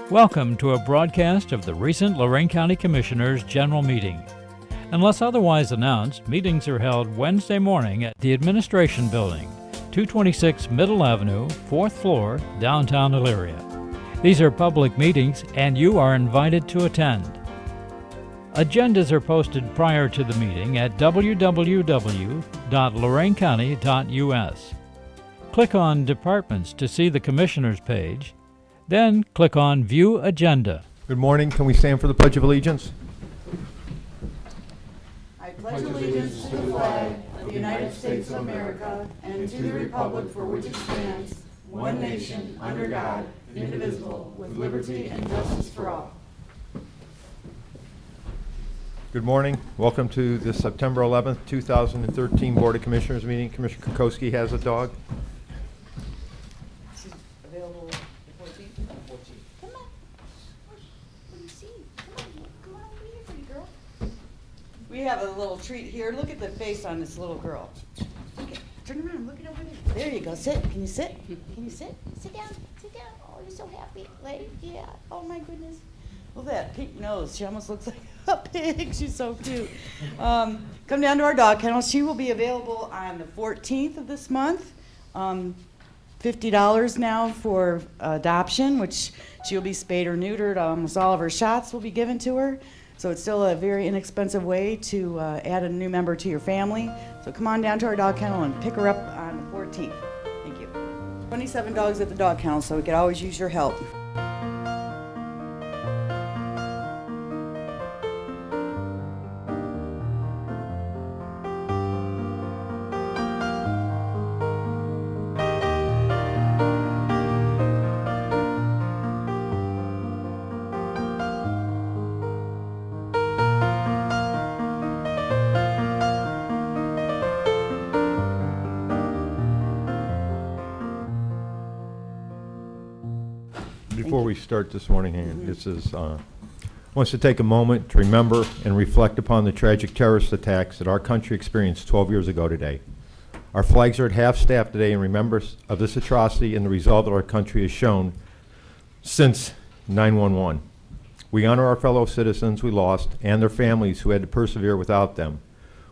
Welcome to a broadcast of the recent Lorain County Commissioners' General Meeting. Unless otherwise announced, meetings are held Wednesday morning at the Administration Building, 226 Middle Avenue, 4th floor, downtown Elyria. These are public meetings and you are invited to attend. Agendas are posted prior to the meeting at www.loraincounty.us. Click on Departments to see the Commissioners page, then click on View Agenda. Good morning. Can we stand for the Pledge of Allegiance? I pledge allegiance to the flag of the United States of America and to the republic for which it stands, one nation, under God, indivisible, with liberty and justice for all. Good morning. Welcome to the September 11th, 2013 Board of Commissioners meeting. Commissioner Kokoski has a dog. She's available the 14th? Come on. What do you see? Come on over here, pretty girl. We have a little treat here. Look at the face on this little girl. Turn around, look it over there. There you go, sit. Can you sit? Can you sit? Sit down. Sit down. Oh, you're so happy. Like, yeah. Oh my goodness. Look at that pink nose. She almost looks like a pig. She's so cute. Come down to our dog kennel. She will be available on the 14th of this month. $50 now for adoption, which she'll be spayed or neutered. Almost all of her shots will be given to her. So it's still a very inexpensive way to add a new member to your family. So come on down to our dog kennel and pick her up on the 14th. Thank you. 27 dogs at the dog kennel, so we could always use your help. Before we start this morning, this is wants to take a moment to remember and reflect upon the tragic terrorist attacks that our country experienced 12 years ago today. Our flags are at half-staff today in remembrance of this atrocity and the resolve that our country has shown since 9/11. We honor our fellow citizens we lost and their families who had to persevere without them.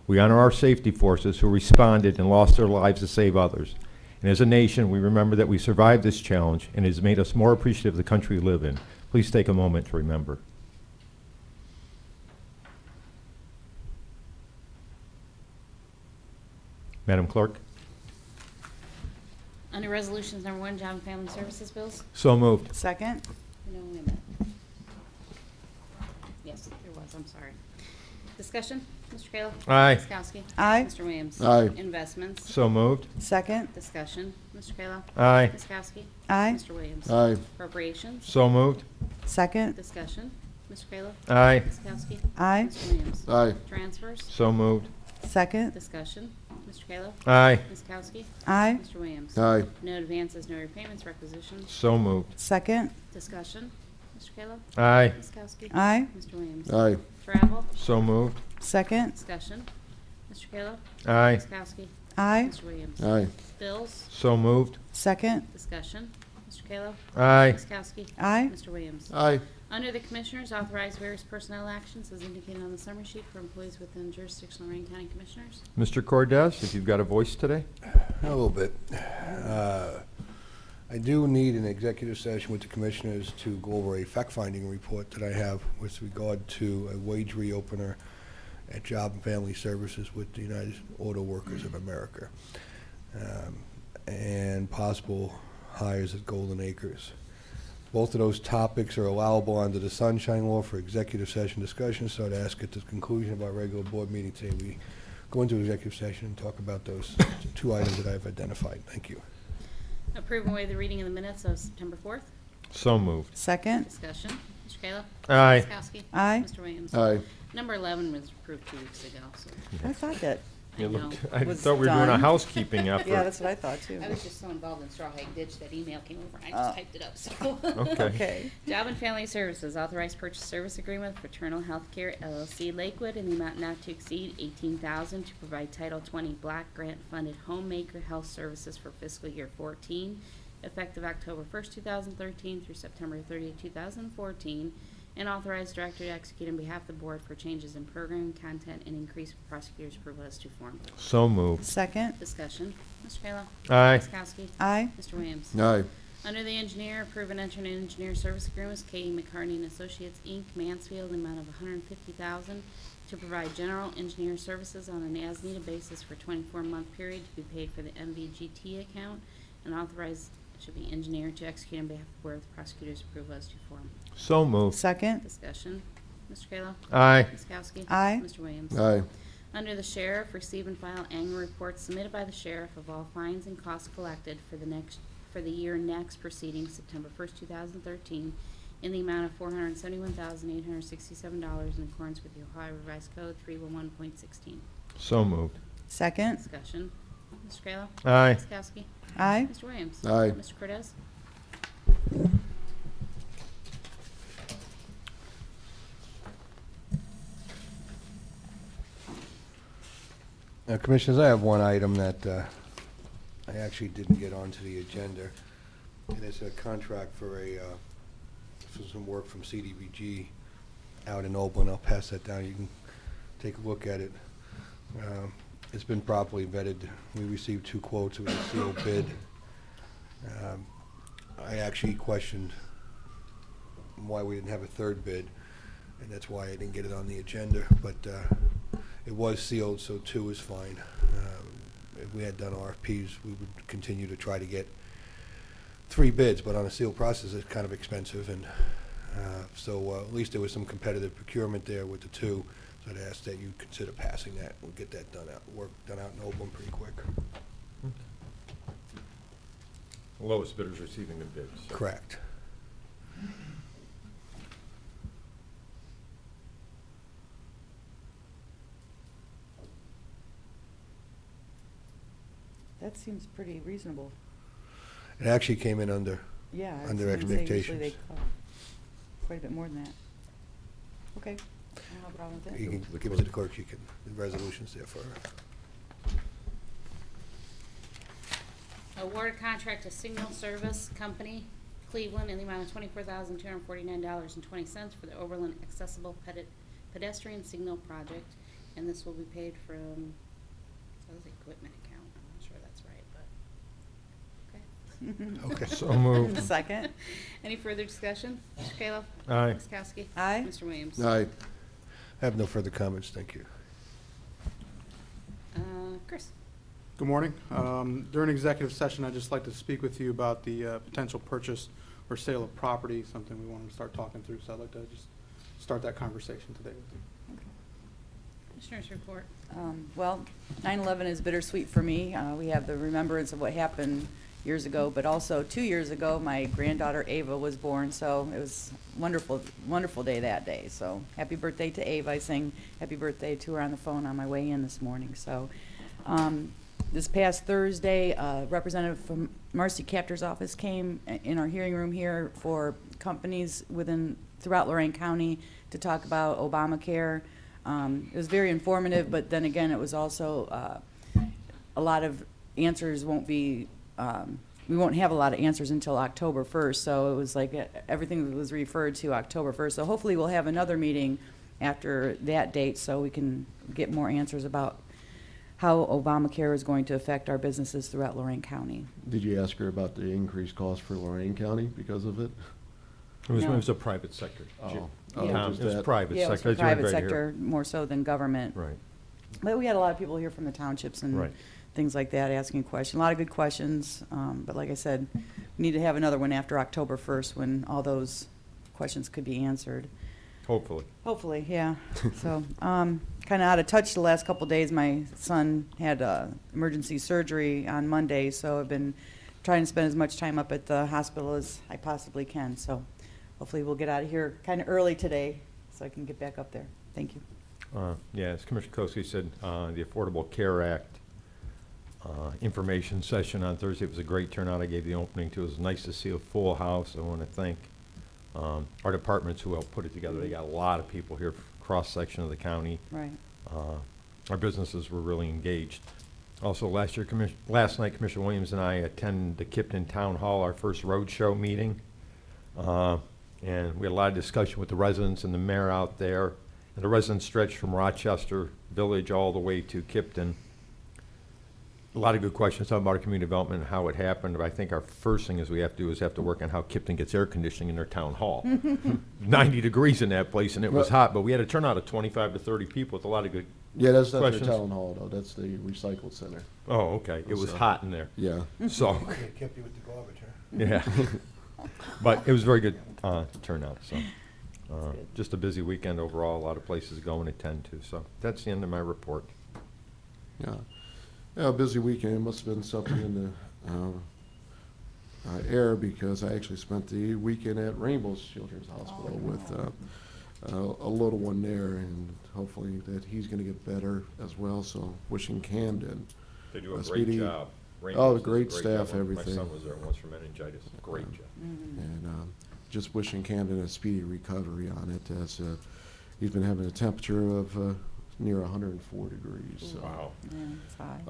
We honor our safety forces who responded and lost their lives to save others. And as a nation, we remember that we survived this challenge and it has made us more appreciative of the country we live in. Please take a moment to remember. Madam Clerk. Under Resolutions Number 1, Job and Family Services Bills. So moved. Second? No, wait a minute. Yes, there was, I'm sorry. Discussion, Mr. Kayla. Aye. Ms. Kowski. Aye. Mr. Williams. Aye. Investments. So moved. Second? Discussion, Mr. Kayla. Aye. Ms. Kowski. Aye. Mr. Williams. Aye. Appropriations. So moved. Second? Discussion, Mr. Kayla. Aye. Ms. Kowski. Aye. Mr. Williams. Aye. Transfers. So moved. Second? Discussion, Mr. Kayla. Aye. Ms. Kowski. Aye. Mr. Williams. Aye. No advances, no repayments, requisitions. So moved. Second? Discussion, Mr. Kayla. Aye. Ms. Kowski. Aye. Mr. Williams. Aye. Travel. So moved. Second? Discussion, Mr. Kayla. Aye. Ms. Kowski. Aye. Mr. Williams. Aye. Bills. So moved. Second? Discussion, Mr. Kayla. Aye. Ms. Kowski. Aye. Mr. Williams. Aye. Under the Commissioners, authorize various personnel actions as indicated on the summary sheet for employees within jurisdiction of Lorain County Commissioners. Mr. Cordez, if you've got a voice today. A little bit. I do need an executive session with the commissioners to go over a fact-finding report that I have with regard to a wage reopener at Job and Family Services with the United Auto Workers of America, and possible hires at Golden Acres. Both of those topics are allowable under the Sunshine Law for executive session discussion, so I'd ask at the conclusion of our regular board meeting today, we go into executive session and talk about those two items that I've identified. Thank you. Approve and waive the reading of the minutes of September 4th. So moved. Second? Discussion, Mr. Kayla. Aye. Ms. Kowski. Aye. Mr. Williams. Aye. Number 11 was approved 2 weeks ago, so I thought that. You I know. looked- I Was thought we were doing a done. housekeeping effort. Yeah, that's what I thought too. I was just so involved in Straw Hag Ditch that email came over and I just Oh. typed it up, so. Okay. Okay. Job and Family Services, authorized purchase service agreement with Fraternal Healthcare LLC Lakewood in the amount not to exceed $18,000 to provide Title 20 Block Grant funded homemaker health services for fiscal year 14. effective October 1st, 2013 through September 30th, 2014, and authorize director to execute on behalf of the board for changes in programming content and increase prosecutor's approval as to form. So moved. Second. Discussion. Mr. Kayla. Aye. Ms. Kowski. Aye. Mr. Williams. Aye. Under the engineer, approve and enter an engineer service agreement with K.E. McCartney and Associates, Inc., Mansfield, in the amount of $150,000 to provide general engineer services on an as-needed basis for a 24-month period to be paid for the MVGT account, and authorize, should be engineer, to execute on behalf of the board with prosecutor's approval as to form. So moved. Second. Discussion. Mr. Kayla. Aye. Ms. Kowski. Aye. Mr. Williams. Aye. Under the sheriff, receive and file annual reports submitted by the sheriff of all fines and costs collected for the year next preceding September 1st, 2013, in the amount of $471,867 in accordance with the Ohio Revised Code 311.16. So moved. Second. Discussion. Mr. Kayla. Aye. Ms. Kowski. Aye. Mr. Williams. Aye. Mr. Cortez. Commissioners, I have one item that I actually didn't get onto the agenda, and it's a contract for some work from CDBG out in Oberlin. I'll pass that down. You can take a look at it. It's been properly vetted. We received 2 quotes. It was a sealed bid. I actually questioned why we didn't have a 3rd bid, and that's why I didn't get it on the agenda, but it was sealed, so 2 is fine. If we had done RFPs, we would continue to try to get 3 bids, but on a sealed process, it's kind of expensive, and so at least there was some competitive procurement there with the 2, so I'd ask that you consider passing that. We'll get that work done out in Oberlin pretty quick. Lowest bidders receiving the bids. Correct. That seems pretty reasonable. It actually came in under. Yeah. I was Under gonna say, usually expectations. they cost quite a bit more than that. Okay. I don't have a problem with that. You can give it to the clerk. You can. The resolution's there for her. Award contract to Signal Service Company, Cleveland, in the amount of $24,249.20 for the Oberlin Accessible Pedestrian Signal Project, and this will be paid from, says equipment account. I'm not sure that's right, but, okay. Okay. So moved. Second. Any further discussion? Mr. Kayla? Aye. Ms. Kowski? Aye. Mr. Williams? I have no further comments. Thank you. Chris? Good morning. During executive session, I'd just like to speak with you about the potential purchase or sale of property, something we wanted to start talking through, so I'd like to just start that conversation today with you. Commissioners report. Well, 9/11 is bittersweet for me. We have the remembrance of what happened years ago, but also 2 years ago, my granddaughter Ava was born, so it was wonderful, wonderful day that day. So happy birthday to Ava. I sang happy birthday to her on the phone on my way in this morning. So this past Thursday, a representative from Marcy Captor's office came in our hearing room here for companies throughout Lorain County to talk about Obamacare. It was very informative, but then again, it was also a lot of answers we won't have a lot of answers until October 1st, so it was like everything was referred to October 1st. So hopefully we'll have another meeting after that date so we can get more answers about how Obamacare is going to affect our businesses throughout Lorain County. Did you ask her about the increased cost for Lorain County because of it? It was, No. it was a private sector. Oh. Yeah. It was private Yeah, it was sector. for as you read private right sector here. more so than government. Right. But we had a lot of people here from the townships and Right. things like that asking questions. A lot of good questions. But like I said, we need to have another one after October 1st when all those questions could be answered. Hopefully. Hopefully, yeah. So, kind of out of touch the last couple days. My son had emergency surgery on Monday, so I've been trying to spend as much time up at the hospital as I possibly can. So hopefully we'll get out of here kind of early today so I can get back up there. Thank you. Yeah, as Commissioner Kokoski said, the Affordable Care Act information session on Thursday was a great turnout. I gave the opening to. It was nice to see a full house. I want to thank our departments who helped put it together. They got a lot of people here, cross-section of the county. Right. Our businesses were really engaged. Also, last night, Commissioner Williams and I attended the Kipton Town Hall, our first roadshow meeting. And we had a lot of discussion with the residents and the mayor out there. And the residents stretched from Rochester Village all the way to Kipton. A lot of good questions talking about our community development and how it happened. But I think our first thing we have to work on how Kipton gets air conditioning in their town hall. 90 degrees in that place, and it was hot, but we had a turnout of 25 to 30 people with a lot of good Yeah, that's not their questions. town hall, though. That's the recycle center. Oh, okay. It was hot in there. Yeah. So, It kept you with the garbage, huh? yeah. But it was very good turnout, so. Just a busy weekend overall, a lot of places to go and attend to, so that's the end of my report. Yeah. Yeah, a busy weekend. It must have been something in the air, because I actually spent the weekend at Rainbow Children's Hospital with a little one there, and hopefully that he's going to get better as well. So wishing Camden. They do a great Speedy. job. Oh, great staff, job. everything. My son was there once for meningitis. Great job. And just wishing Camden a speedy recovery on it, as he's been having a temperature of near 104 degrees. So. Wow. Yeah, it's high.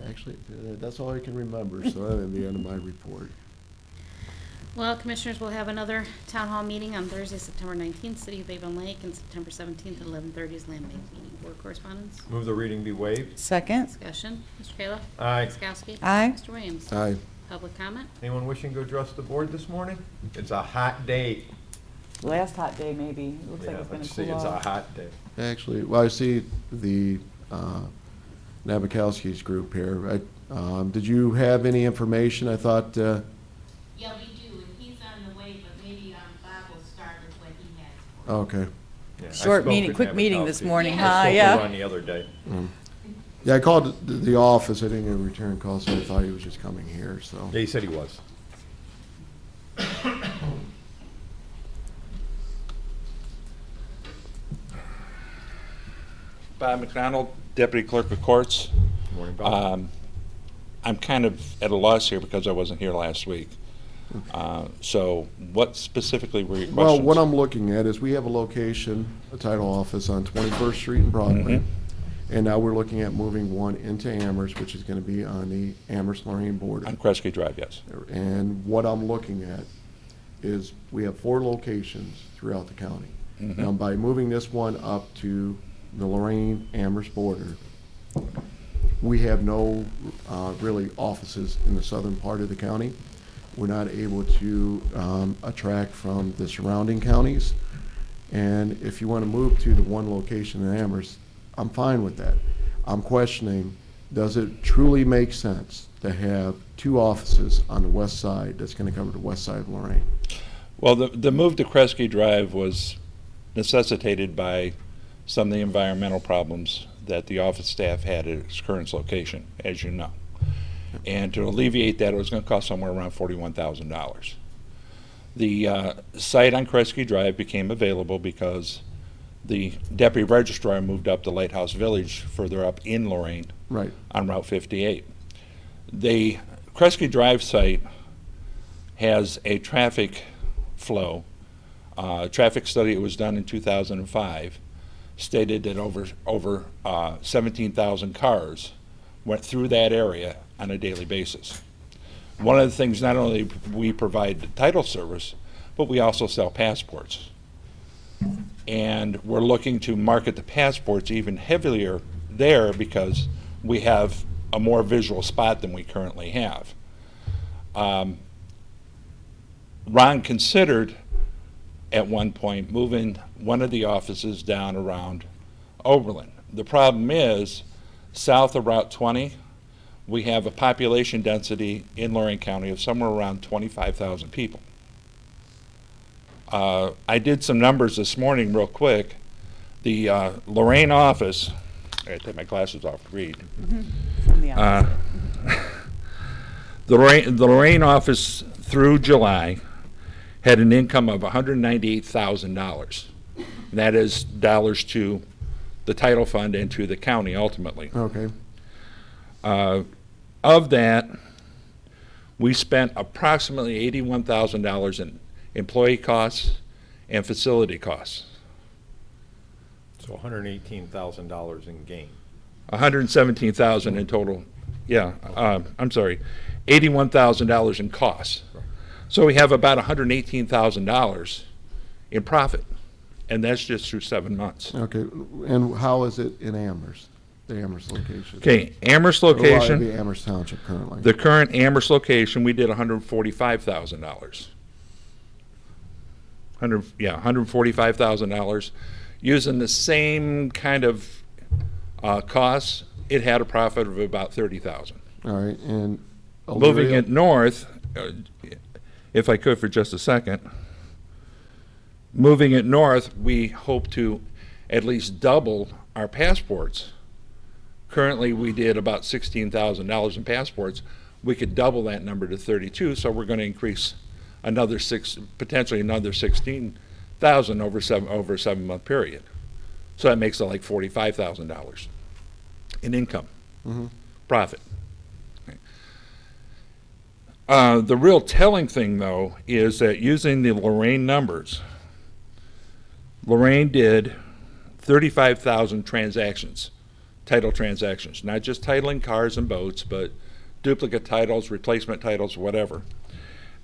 Actually, that's all I can remember, so that's the end of my report. Well, Commissioners will have another Town Hall meeting on Thursday, September 19th, City of Avon Lake, and September 17th at 11:30 is Land Bank meeting. Board correspondence? Move the reading be waived. Second. Discussion. Mr. Kayla? Aye. Ms. Kowski? Aye. Mr. Williams? Aye. Public comment? Anyone wishing to address the board this morning? It's a hot day. Last hot day, maybe. It looks like it's let's gonna see, cool it's a off. hot day. Actually, well, I see the Nabakowski's group here. Did you have any information? I thought, Yeah, we do, and he's on the way, but maybe Bob will start with what he has for us. okay. Yeah, I Short spoke meeting, with quick meeting this Nabakowski. morning, I huh? spoke with Yeah. Ron the other day. Yeah, I called the office. I didn't get a return call, so I thought he was just coming here, so. Yeah, he said he was. Bob McDonald, Deputy Clerk of Courts. Good morning, Bob. I'm kind of at a loss here because I wasn't here last week. So what specifically were your questions? Well, what I'm looking at is we have a location, a title office on 21st Street in Broadway. And now we're looking at moving one into Amherst, which is going to be on the Amherst-Lorain border. On Kresge Drive, yes. And what I'm looking at is we have 4 locations throughout the county. Now, by moving this one up to the Lorain-Amherst border, we have no really offices in the southern part of the county. We're not able to attract from the surrounding counties. And if you want to move to the one location in Amherst, I'm fine with that. I'm questioning, does it truly make sense to have 2 offices on the west side that's going to cover the west side of Lorain? Well, the move to Kresge Drive was necessitated by some of the environmental problems that the office staff had at its current location, as you know. And to alleviate that, it was going to cost somewhere around $41,000. The site on Kresge Drive became available because the deputy registrar moved up to Lighthouse Village, further up in Lorain, Right. on Route 58. The Kresge Drive site has a traffic flow. Traffic study that was done in 2005 stated that over 17,000 cars went through that area on a daily basis. One of the things, not only we provide the title service, but we also sell passports. And we're looking to market the passports even heavier there because we have a more visual spot than we currently have. Ron considered at one point moving one of the offices down around Oberlin. The problem is, south of Route 20, we have a population density in Lorain County of somewhere around 25,000 people. I did some numbers this morning real quick. The Lorain office, I gotta take my glasses off to read. From the office. The Lorain office through July had an income of $198,000. That is dollars to the title fund and to the county ultimately. Okay. Of that, we spent approximately $81,000 in employee costs and facility costs. So $118,000 in gain. 117,000 in total. Yeah, I'm sorry, $81,000 in costs. So we have about $118,000 in profit, and that's just through 7 months. Okay, and how is it in Amherst, the Amherst location? Okay, Amherst Or will it location, be Amherst Township currently? the current Amherst location, we did $145,000. $145,000. Using the same kind of costs, it had a profit of about $30,000. All right, and Moving Elyria? it north, if I could for just a second. Moving it north, we hope to at least double our passports. Currently, we did about $16,000 in passports. We could double that number to 32, so we're going to increase another potentially another 16,000 over a 7-month period. So that makes it like $45,000 in income, profit. The real telling thing, though, is that using the Lorain numbers, Lorain did 35,000 transactions, title transactions, not just titling cars and boats, but duplicate titles, replacement titles, whatever.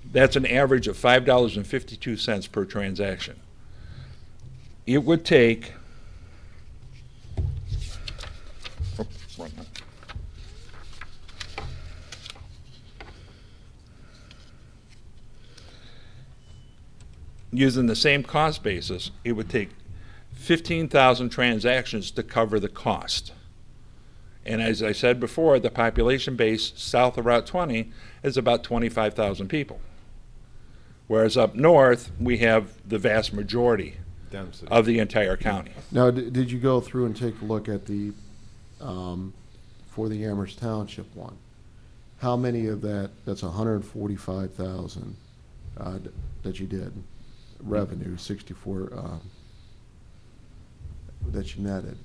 That's an average of $5.52 per transaction. It would take, using the same cost basis, it would take 15,000 transactions to cover the cost. And as I said before, the population base south of Route 20 is about 25,000 people. Whereas up north, we have the vast majority Density. of the entire county. Now, did you go through and take a look at the, for the Amherst Township one? How many of that's 145,000 that you did, revenue, 64, that you netted?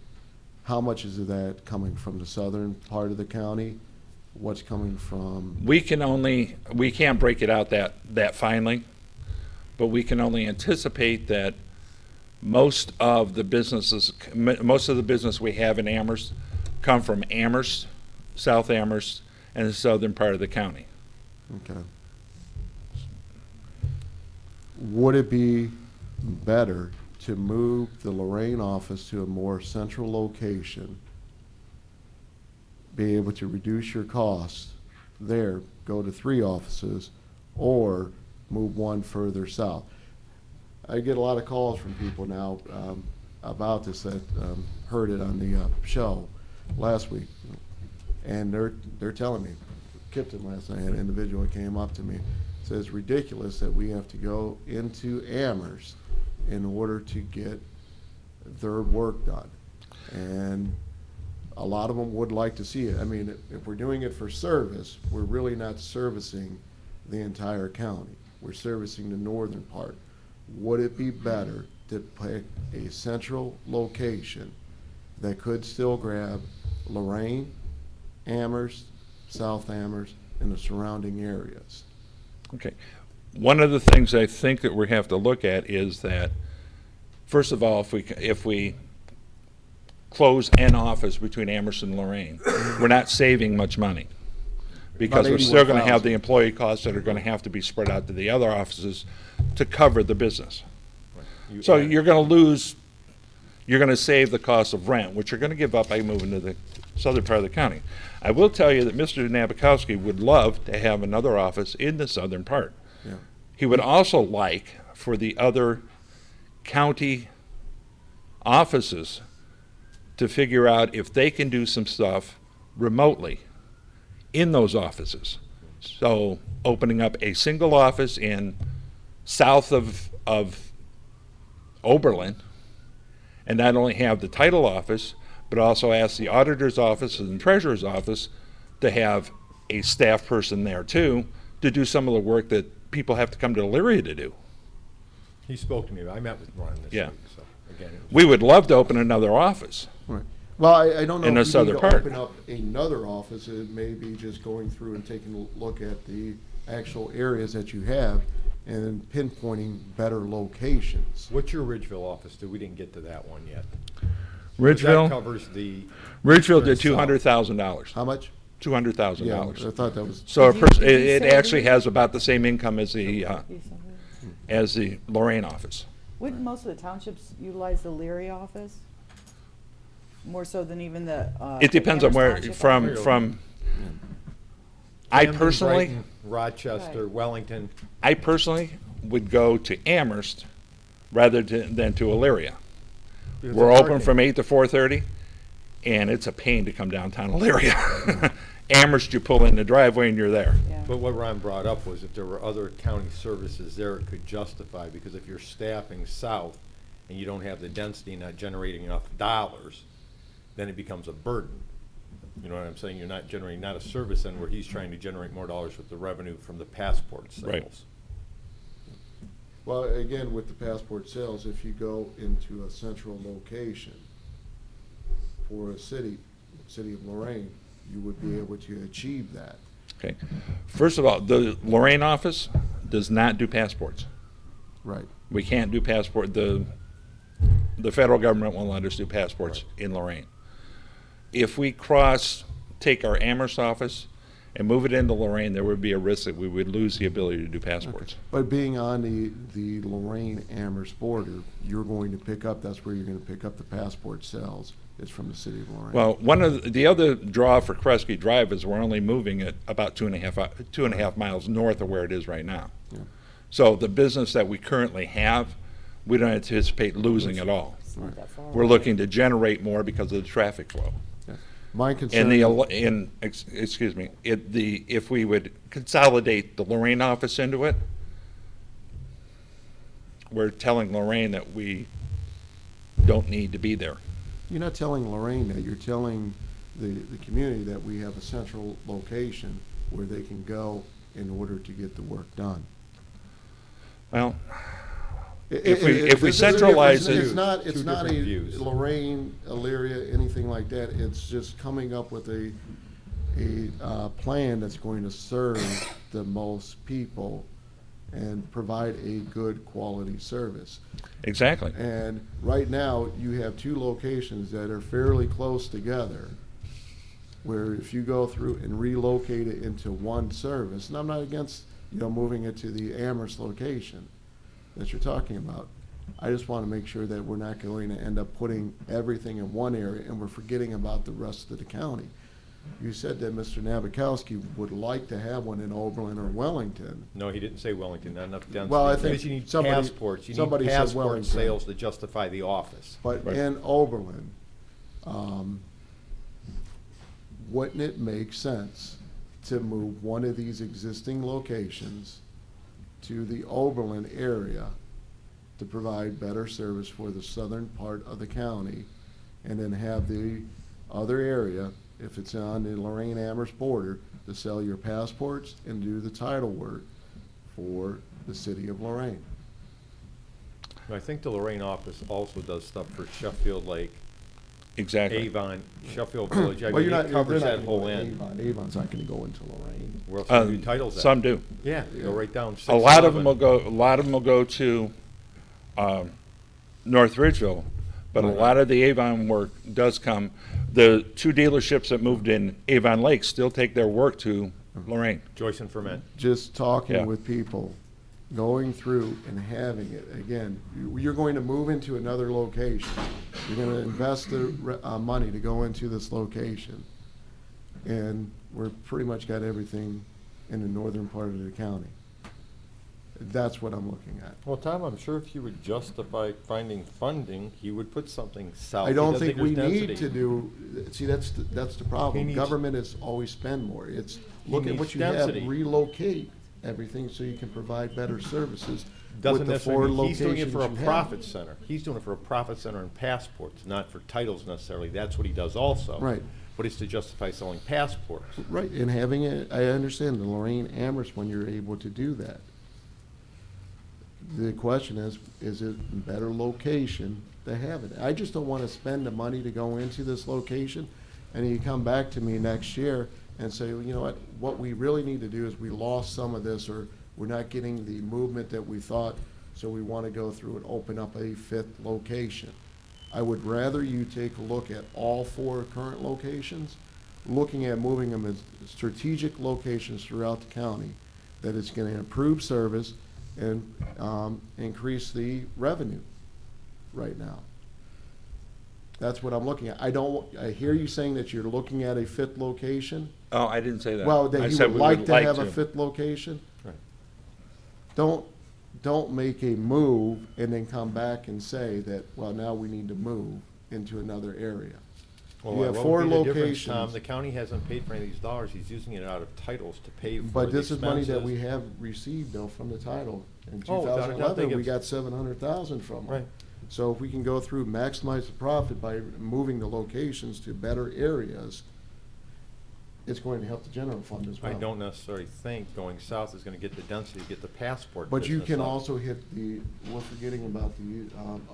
How much is of that coming from the southern part of the county? What's coming from? We can't break it out that finely, but we can only anticipate that most of the business we have in Amherst come from Amherst, South Amherst, and the southern part of the county. Okay. Would it be better to move the Lorain office to a more central location, be able to reduce your costs there, go to 3 offices, or move one further south? I get a lot of calls from people now about this that heard it on the show last week, and they're telling me, Kipton last night, an individual came up to me, says it's ridiculous that we have to go into Amherst in order to get their work done. And a lot of them would like to see it. I mean, if we're doing it for service, we're really not servicing the entire county. We're servicing the northern part. Would it be better to pick a central location that could still grab Lorain, Amherst, South Amherst, and the surrounding areas? Okay. One of the things I think that we have to look at is that, first of all, if we close an office between Amherst and Lorain, we're not saving much money, because we're still going to have the employee costs that are going to have to be spread out to the other offices to cover the business. So you're going to save the cost of rent, which you're going to give up by moving to the southern part of the county. I will tell you that Mr. Nabakowski would love to have another office in the southern part. Yeah. He would also like for the other county offices to figure out if they can do some stuff remotely in those offices. So opening up a single office in south of Oberlin, and not only have the title office, but also ask the auditor's office and the treasurer's office to have a staff person there too, to do some of the work that people have to come to Elyria to do. He spoke to me. I met with Ron this Yeah. week. So again, it was We would love to open another office. Right. Well, I don't know In the if you need southern to part. open up another office. It may be just going through and taking a look at the actual areas that you have and pinpointing better locations. What's your Ridgeville office do? We didn't get to that one yet. That Ridgeville, covers the. Ridgeville did Eastern South. $200,000. How much? $200,000. Yeah, I thought that was, So Did you it say actually everything? has about the same income as the Lorain office. Wouldn't most of the townships utilize the Leary office? More so than even the, It depends on Amherst where, Township office? from, I Camden, personally, Brighton, Rochester, Right. Wellington. I personally would go to Amherst rather than to Elyria. Because We're of open parking. from 8 to 4:30, and it's a pain to come downtown Elyria. Amherst, you pull in the driveway and you're there. Yeah. But what Ron brought up was if there were other county services there, it could justify, because if you're staffing south and you don't have the density, not generating enough dollars, then it becomes a burden. You know what I'm saying? You're not generating, not a service end where he's trying to generate more dollars with the revenue from the passport sales. Right. well, again, with the passport sales, if you go into a central location for a city of Lorain, you would be able to achieve that. Okay. First of all, the Lorain office does not do passports. Right. We can't do passport, the federal government won't let us do passports in Lorain. If we take our Amherst office and move it into Lorain, there would be a risk that we would lose the ability to do passports. But being on the Lorain-Amherst border, you're going to pick up, that's where you're going to pick up the passport sales, is from the city of Lorain. Well, one of the other draw for Kresge Drive is we're only moving it about 2.5 miles north of where it is right now. Yeah. So the business that we currently have, we don't anticipate losing at all. It's not that far We're away. looking to generate more because of the traffic flow. My concern. If we would consolidate the Lorain office into it, we're telling Lorain that we don't need to be there. You're not telling Lorain that, you're telling the community that we have a central location where they can go in order to get the work done. Well, if we This is- centralize it's it, not Two a different views. Lorraine, Elyria, anything like that. It's just coming up with a plan that's going to serve the most people and provide a good quality service. exactly. And right now, you have two locations that are fairly close together, where if you go through and relocate it into one service, and I'm not against, moving it to the Amherst location that you're talking about. I just want to make sure that we're not going to end up putting everything in one area and we're forgetting about the rest of the county. You said that Mr. Nabakowski would like to have one in Oberlin or Wellington. No, he didn't say Wellington, not enough density. Well, I think Because you need somebody- passports, you somebody need said passport Wellington. sales to justify the office. But Right. in Oberlin, wouldn't it make sense to move one of these existing locations to the Oberlin area to provide better service for the southern part of the county, and then have the other area, if it's on the Lorain-Amherst border, to sell your passports and do the title work for the city of Lorain? I think the Lorain office also does stuff for Sheffield Lake, Exactly. Avon, Sheffield Village. I Well, mean, you're it not, covers they're not that gonna whole go to end. Avon. Avon's not gonna go into Lorain. Where else do you titles at? Some do. Yeah, they go right down. A lot of them 611. will go to North Ridgeville, but a lot of the Avon work does come. The two dealerships that moved in Avon Lake still take their work to Lorain. Joyce and Ferment. Just Yeah. talking with people, going through and having it, again, you're going to move into another location. You're gonna invest the money to go into this location. And we're pretty much got everything in the northern part of the county. That's what I'm looking at. Well, Tom, I'm sure if you would justify finding funding, he would put something south. I He don't doesn't think we there's need density. to do, see, that's the He problem. needs- Government is always spend more. It's, look at needs what you density. have, relocate everything so you can provide better services Doesn't with the four necessarily mean he's doing it locations for a you have. profit center. He's doing it for a profit center and passports, not for titles necessarily. That's what he does also. Right. But it's to justify selling passports. Right, and having it, I understand the Lorain Amherst when you're able to do that. The question is it a better location to have it? I just don't want to spend the money to go into this location, and you come back to me next year and say, well, you know what we really need to do is we lost some of this, or We're not getting the movement that we thought, so we want to go through and open up a 5th location. I would rather you take a look at all 4 current locations, looking at moving them as strategic locations throughout the county, that it's going to improve service and increase the revenue right now. That's what I'm looking at. I hear you saying that you're looking at a 5th location. Oh, I didn't say that. Well, I that you said would we like would to like have to. a 5th location. Right. Don't make a move and then come back and say that, well, now we need to move into another area. Well, You have what 4 would be the difference, locations. Tom? The county hasn't paid for any of these dollars. He's using it out of titles to pay for the But this is money that expenses. we have received though from the title. In Oh, without a doubt, 2011, they we get- got 700,000 from them. Right. So if we can go through, maximize the profit by moving the locations to better areas, it's going to help the general fund as well. I don't necessarily think going south is gonna get the density, get the passport But you business can up. also hit we're forgetting about the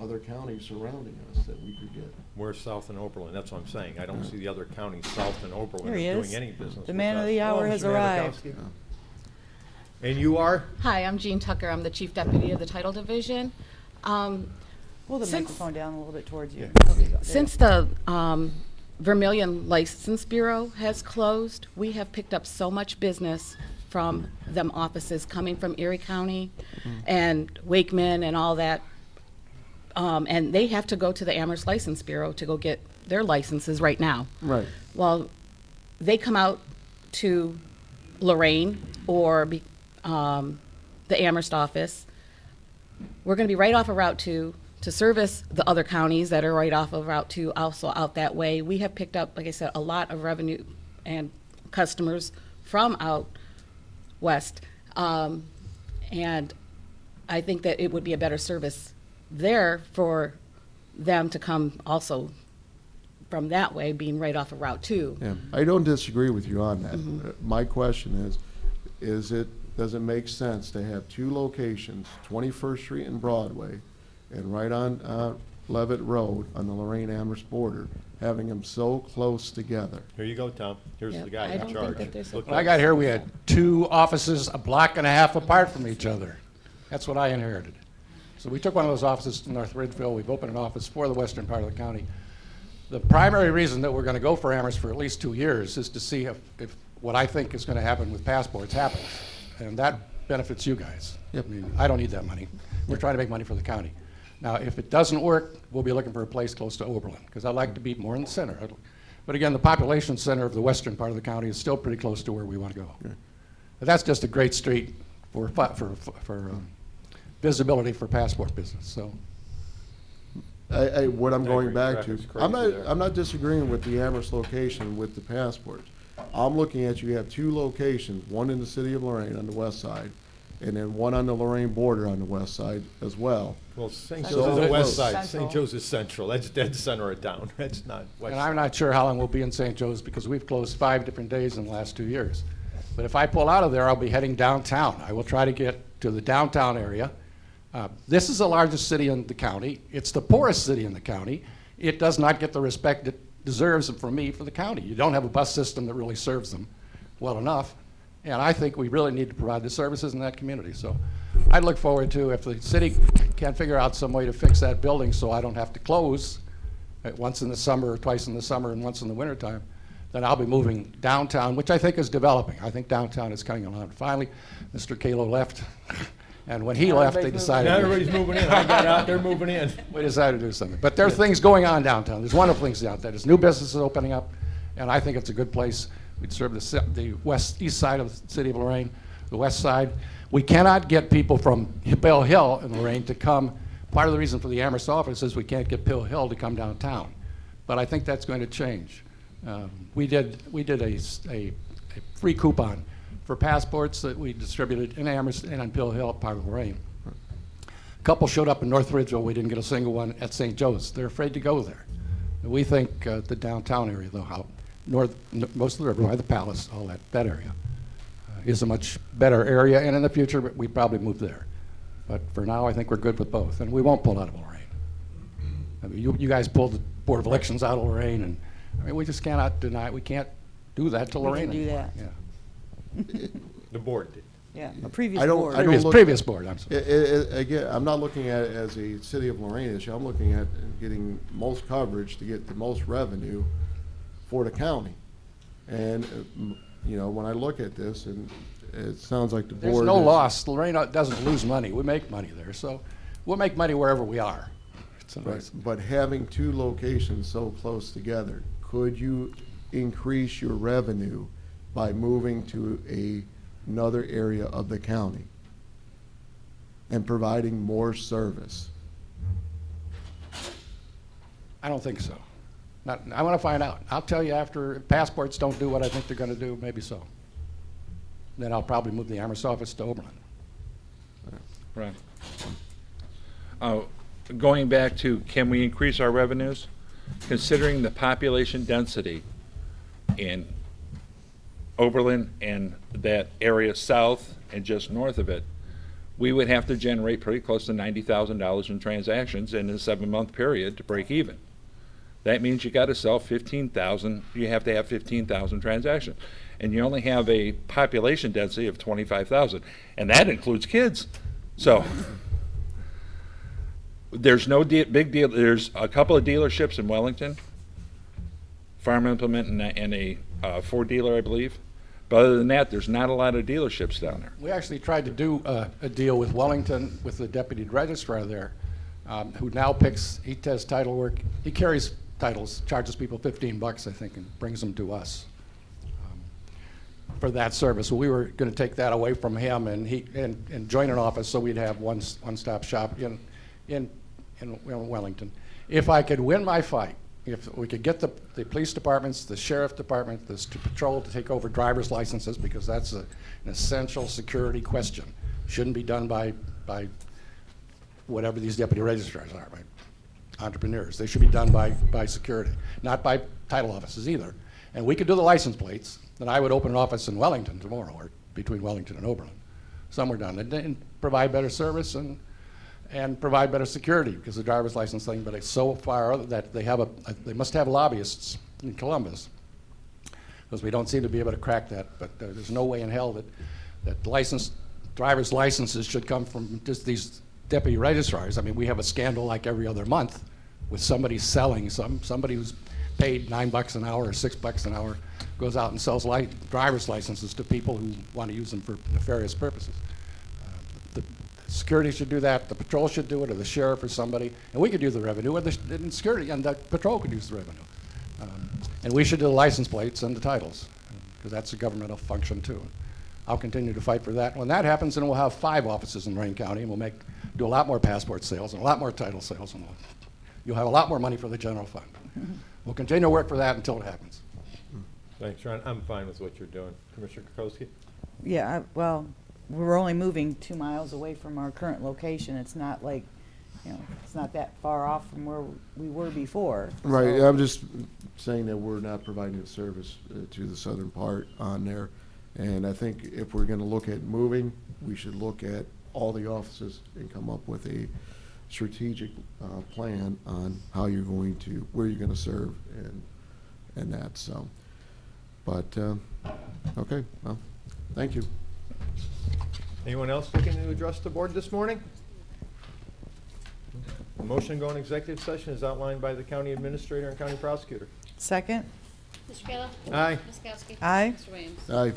other counties surrounding us that we could get. We're south in Oberlin, that's what I'm saying. I don't see the other counties south in Oberlin Here he doing is. any business. The with man of us. the hour Hello, has Mr. arrived. Nabakowski. And you are? Hi, I'm Jean Tucker. I'm the Chief Deputy of the Title Division. Pull the Since- microphone down a little bit towards you. Yeah. There you go. Since the Vermillion License Bureau has closed, we have picked up so much business from them offices coming from Erie County and Wakeman and all that. And they have to go to the Amherst License Bureau to go get their licenses right now. Right. Well, they come out to Lorain or the Amherst office. We're going to be right off of Route 2 to service the other counties that are right off of Route 2, also out that way. We have picked up, like I said, a lot of revenue and customers from out west. And I think that it would be a better service there for them to come also from that way, being right off of Route 2. Yeah, I don't disagree with you on that. My question does it make sense to have 2 locations, 21st Street and Broadway, and right on Levitt Road on the Lorain-Amherst border, having them so close together? Here you go, Tom. Here's Yeah, the guy I in don't think charge. that there's a- Look When I up. got here, we had 2 offices a block and a half apart from each other. That's what I inherited. So we took one of those offices to North Ridgeville. We've opened an office for the western part of the county. The primary reason that we're going to go for Amherst for at least 2 years is to see if what I think is going to happen with passports happens. And that benefits you guys. Yep. I mean, I don't need that money. We're trying to make money for the county. Now, if it doesn't work, we'll be looking for a place close to Oberlin, because I'd like to be more in the center. But again, the population center of the western part of the county is still pretty close to where we want to go. But that's just a great street for visibility for passport business, so. What I'm I going agree. back to, Traffic's crazy there. I'm not disagreeing with the Amherst location with the passports. I'm looking at, you have 2 locations, one in the city of Lorain on the west side, and then one on the Lorain border on the west side as well. Well, St. So- Joe's is the west side. Central. St. Joe's is central. That's dead center of town. That's not west. And I'm not sure how long we'll be in St. Joe's, because we've closed 5 different days in the last 2 years. But if I pull out of there, I'll be heading downtown. I will try to get to the downtown area. This is the largest city in the county. It's the poorest city in the county. It does not get the respect it deserves from me for the county. You don't have a bus system that really serves them well enough. And I think we really need to provide the services in that community. So I look forward to, if the city can figure out some way to fix that building so I don't have to close once in the summer, or twice in the summer, and once in the wintertime, then I'll be moving downtown, which I think is developing. I think downtown is coming along. Finally, Mr. Kalo left, and when he left, they decided. Now everybody's moving in. I got out there moving in. We decided to do something. But there are things going on downtown. There's wonderful things out there. There's new businesses opening up, and I think it's a good place. We'd serve the east side of the city of Lorain, the west side. We cannot get people from Pill Hill in Lorain to come. Part of the reason for the Amherst office is we can't get Pill Hill to come downtown. But I think that's going to change. We did a free coupon for passports that we distributed in Amherst and on Pill Hill, part of Lorain. A couple showed up in North Ridgeville. We didn't get a single one at St. Joe's. They're afraid to go there. We think the downtown area, though, most of the river, by the palace, all that area, is a much better area. And in the future, we'd probably move there. But for now, I think we're good with both, and we won't pull out of Lorain. I mean, you guys pulled the Board of Elections out of Lorain, and I mean, we just cannot deny, we can't do that to We Lorain can do anymore. that. Yeah. The board did. Yeah, a previous I don't, board. I don't look. Previous board, I'm sorry. Again, I'm not looking at it as a city of Lorain issue. I'm looking at getting most coverage to get the most revenue for the county. And, you know, when I look at this, and it sounds like the board. There's no is- loss. Lorraine doesn't lose money. We make money there, so we'll make money wherever we are. It's a Right, nice- but having two locations so close together, could you increase your revenue by moving to another area of the county and providing more service? I don't think so. I want to find out. I'll tell you after passports don't do what I think they're going to do, maybe so. Then I'll probably move the Amherst office to Oberlin. Right. Going back to, can we increase our revenues? Considering the population density in Oberlin and that area south and just north of it, we would have to generate pretty close to $90,000 in transactions in a 7-month period to break even. That means you got to sell 15,000, you have to have 15,000 transactions. And you only have a population density of 25,000, and that includes kids. So there's no big deal. There's a couple of dealerships in Wellington, Farm Implement and a Ford dealer, I believe. But other than that, there's not a lot of dealerships down there. We actually tried to do a deal with Wellington, with the deputy registrar there, who now he does title work. He carries titles, charges people $15, I think, and brings them to us for that service. So we were going to take that away from him and join an office so we'd have one-stop shop in Wellington. If I could win my fight, if we could get the police departments, the sheriff department, the patrol to take over driver's licenses, because that's an essential security question. Shouldn't be done by whatever these deputy registrars are, by entrepreneurs. They should be done by security, not by title offices either. And we could do the license plates, then I would open an office in Wellington tomorrow, or between Wellington and Oberlin, somewhere down there, and provide better service and provide better security, because the driver's license thing, but it's so far that they must have lobbyists in Columbus, because we don't seem to be able to crack that. But there's no way in hell that driver's licenses should come from just these deputy registrars. I mean, we have a scandal like every other month with somebody selling, somebody who's paid $9 an hour or $6 an hour goes out and sells driver's licenses to people who want to use them for nefarious purposes. The security should do that, the patrol should do it, or the sheriff or somebody, and we could do the revenue, or the security and the patrol could use the revenue. And we should do the license plates and the titles, because that's a governmental function too. I'll continue to fight for that. When that happens, then we'll have 5 offices in Lorain County, and we'll do a lot more passport sales and a lot more title sales, and you'll have a lot more money for the general fund. We'll continue to work for that until it happens. Thanks, Ron. I'm fine with what you're doing. Commissioner Kokoski? Yeah, well, we're only moving 2 miles away from our current location. It's not like, it's not that far off from where we were before. Right, So- I'm just saying that we're not providing a service to the southern part on there. And I think if we're gonna look at moving, we should look at all the offices and come up with a strategic plan on how you're going to, where you're gonna serve and that, so. But, okay, well, thank you. Anyone else looking to address the board this morning? The motion to go in executive session is outlined by the county administrator and county prosecutor. Second? Mr. Kalo? Aye. Ms. Kowski? Aye. Mr. Williams? Aye.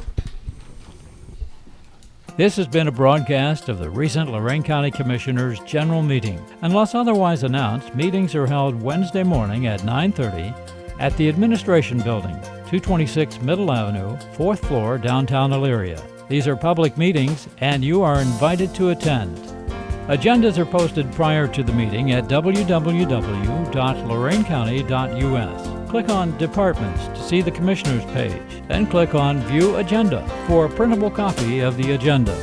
This has been a broadcast of the recent Lorain County Commissioners' General Meeting. Unless otherwise announced, meetings are held Wednesday morning at 9:30 at the Administration Building, 226 Middle Avenue, 4th floor, downtown Elyria. These are public meetings, and you are invited to attend. Agendas are posted prior to the meeting at www.loraincounty.us. Click on Departments to see the Commissioners page, then click on View Agenda for a printable copy of the agenda.